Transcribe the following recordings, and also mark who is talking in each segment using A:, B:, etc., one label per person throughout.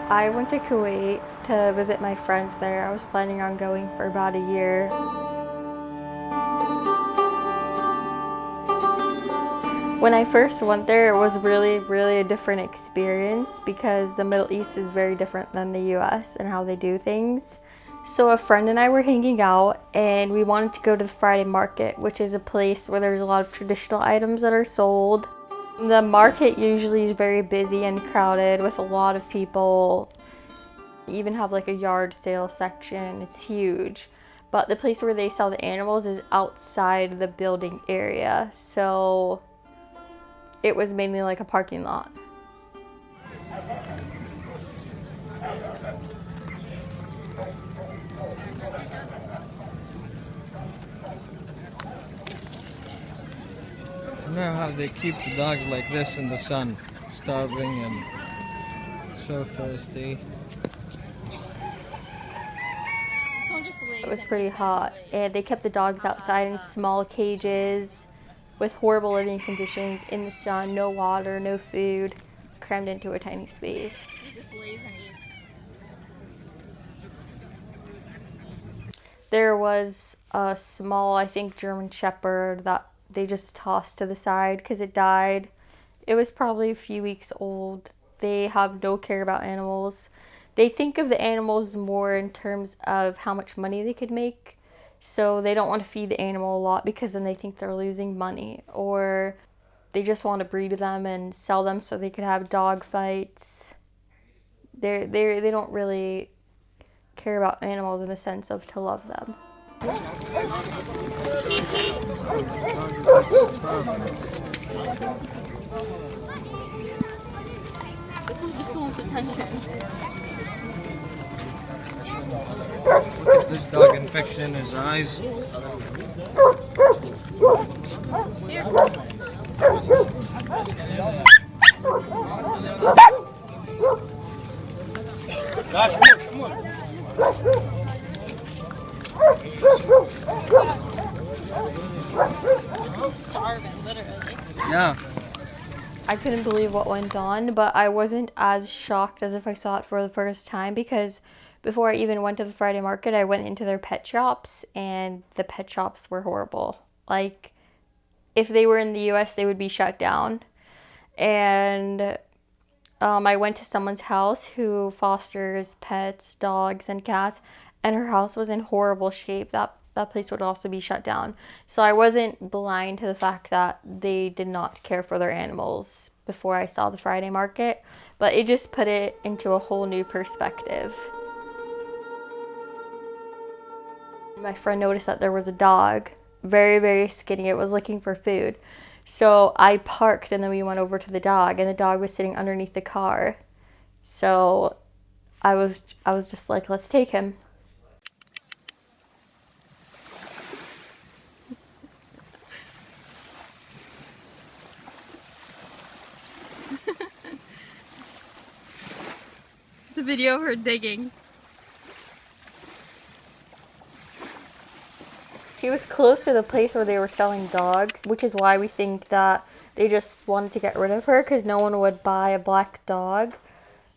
A: I went to Kuwait to visit my friends there. I was planning on going for about a year. When I first went there, it was really a different experience because the Middle East is very different than the US and how they do things. So a friend and I were hanging out and we wanted to go to the Friday market, which is a place where there's a lot of traditional items that are sold. The market usually is very busy and crowded with a lot of people. You even have like a yard sale section. It's huge. But the place where they sell the animals is outside the building area. So it was mainly like a parking lot.
B: You know how they keep the dogs like this in the sun, starving and so thirsty.
A: It was pretty hot, and they kept the dogs outside in small cages with horrible living conditions in the sun, no water, no food, crammed into a tiny space.
C: He just lays and eats.
A: There was a small, I think, German Shepherd that they just tossed to the side because it died. It was probably a few weeks old. They have no care about animals. They think of the animals more in terms of how much money they could make. So they don't want to feed the animal a lot because then they think they're losing money. Or they just want to breed them and sell them so they could have dog fights. They don't really care about animals in the sense of to love them.
C: This one just wants attention.
B: Look at this dog infection in his eyes.
C: Here. This one's starving, literally.
B: Yeah.
A: I couldn't believe what went on, but I wasn't as shocked as if I saw it for the first time because before I even went to the Friday market, I went into their pet shops and the pet shops were horrible. Like, if they were in the US, they would be shut down. And I went to someone's house who fosters pets, dogs, and cats, and her house was in horrible shape. That place would also be shut down. So I wasn't blind to the fact that they did not care for their animals before I saw the Friday market, but it just put it into a whole new perspective. My friend noticed that there was a dog, very skinny. It was looking for food. So I parked and then we went over to the dog and the dog was sitting underneath the car. So I was just like, let's take him.
C: It's a video of her digging.
A: She was close to the place where they were selling dogs, which is why we think that they just wanted to get rid of her because no one would buy a black dog.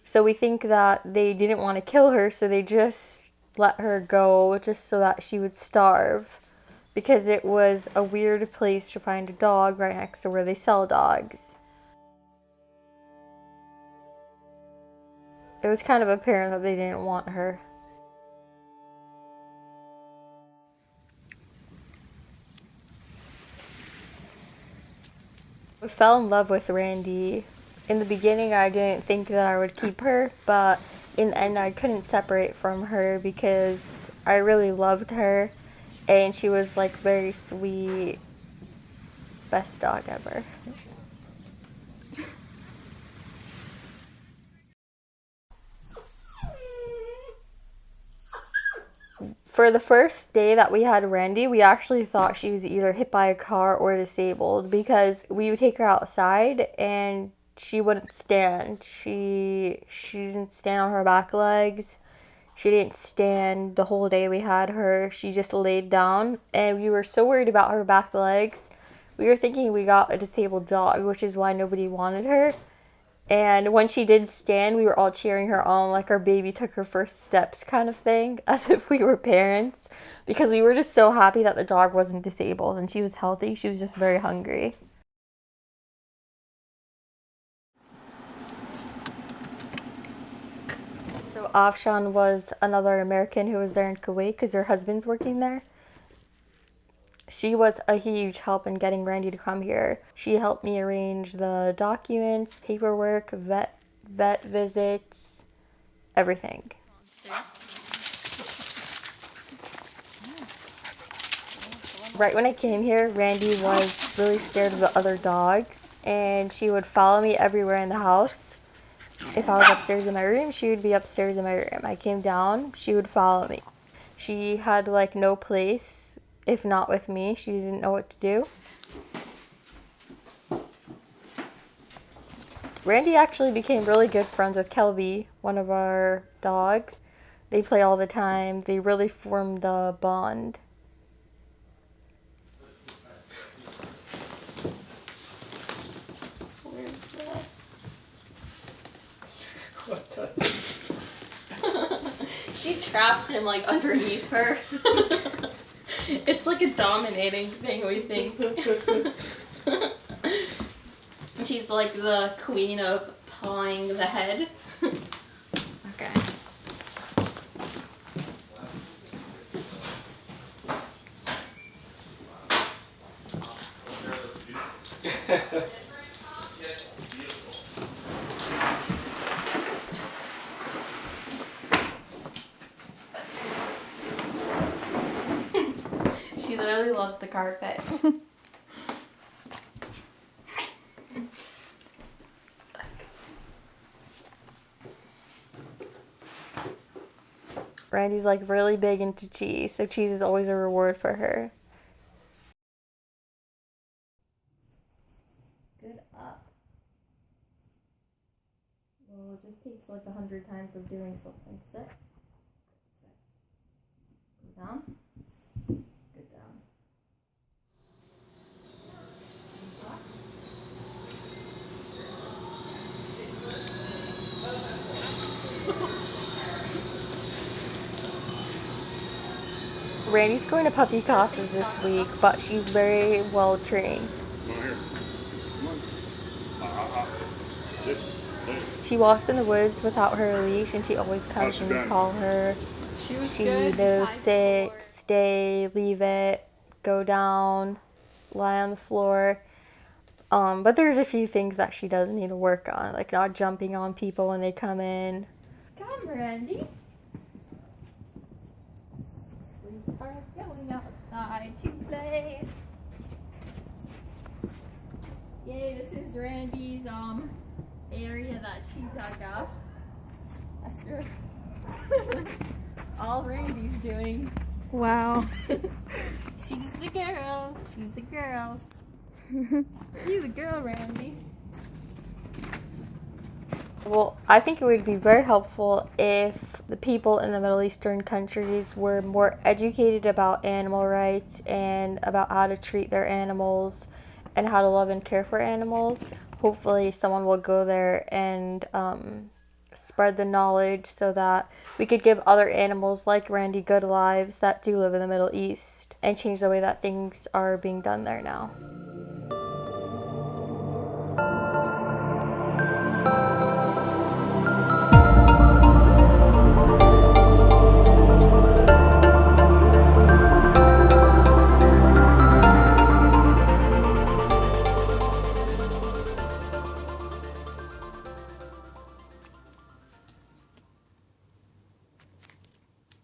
A: So we think that they didn't want to kill her, so they just let her go just so that she would starve because it was a weird place to find a dog right next to where they sell dogs. It was kind of apparent that they didn't want her. I fell in love with Randy. In the beginning, I didn't think that I would keep her, but in the end, I couldn't separate from her because I really loved her, and she was like very sweet, best dog ever. For the first day that we had Randy, we actually thought she was either hit by a car or disabled because we would take her outside and she wouldn't stand. She didn't stand on her back legs. She didn't stand the whole day we had her. She just laid down and we were so worried about her back legs. We were thinking we got a disabled dog, which is why nobody wanted her. And when she did stand, we were all cheering her on like our baby took her first steps kind of thing, as if we were parents, because we were just so happy that the dog wasn't disabled and she was healthy. She was just very hungry. So Afshan was another American who was there in Kuwait because her husband's working there. She was a huge help in getting Randy to come here. She helped me arrange the documents, paperwork, vet visits, everything. Right when I came here, Randy was really scared of the other dogs, and she would follow me everywhere in the house. If I was upstairs in my room, she would be upstairs in my room. I came down, she would follow me. She had like no place if not with me. She didn't know what to do. Randy actually became really good friends with Kelby, one of our dogs. They play all the time. They really formed a bond. She traps him like underneath her. It's like a dominating thing, we think. She's like the queen of pawing the head. Okay. She literally loves the carpet. Randy's like really big into cheese, so cheese is always a reward for her. Good up. Well, it just takes like 100 times of doing something. Sit. Go down. Good down. Randy's going to puppy classes this week, but she's very well trained.
D: Come on here. Come on. Sit. Stay.
A: She walks in the woods without her leash, and she always comes
D: How's
A: when
D: she
A: you
D: been?
A: call her. She knows sit, stay, leave it, go down, lie on the floor. But there's a few things that she does need to work on, like not jumping on people when they come in. Come, Randy. We are going outside to play. Yay, this is Randy's area that she dug up. That's all Randy's doing.
C: Wow.
A: She's the girl. She's the girl. You the girl, Randy. Well, I think it would be very helpful if the people in the Middle Eastern countries were more educated about animal rights and about how to treat their animals and how to love and care for animals. Hopefully someone will go there and spread the knowledge so that we could give other animals like Randy good lives that do live in the Middle East and change the way that things are being done there now.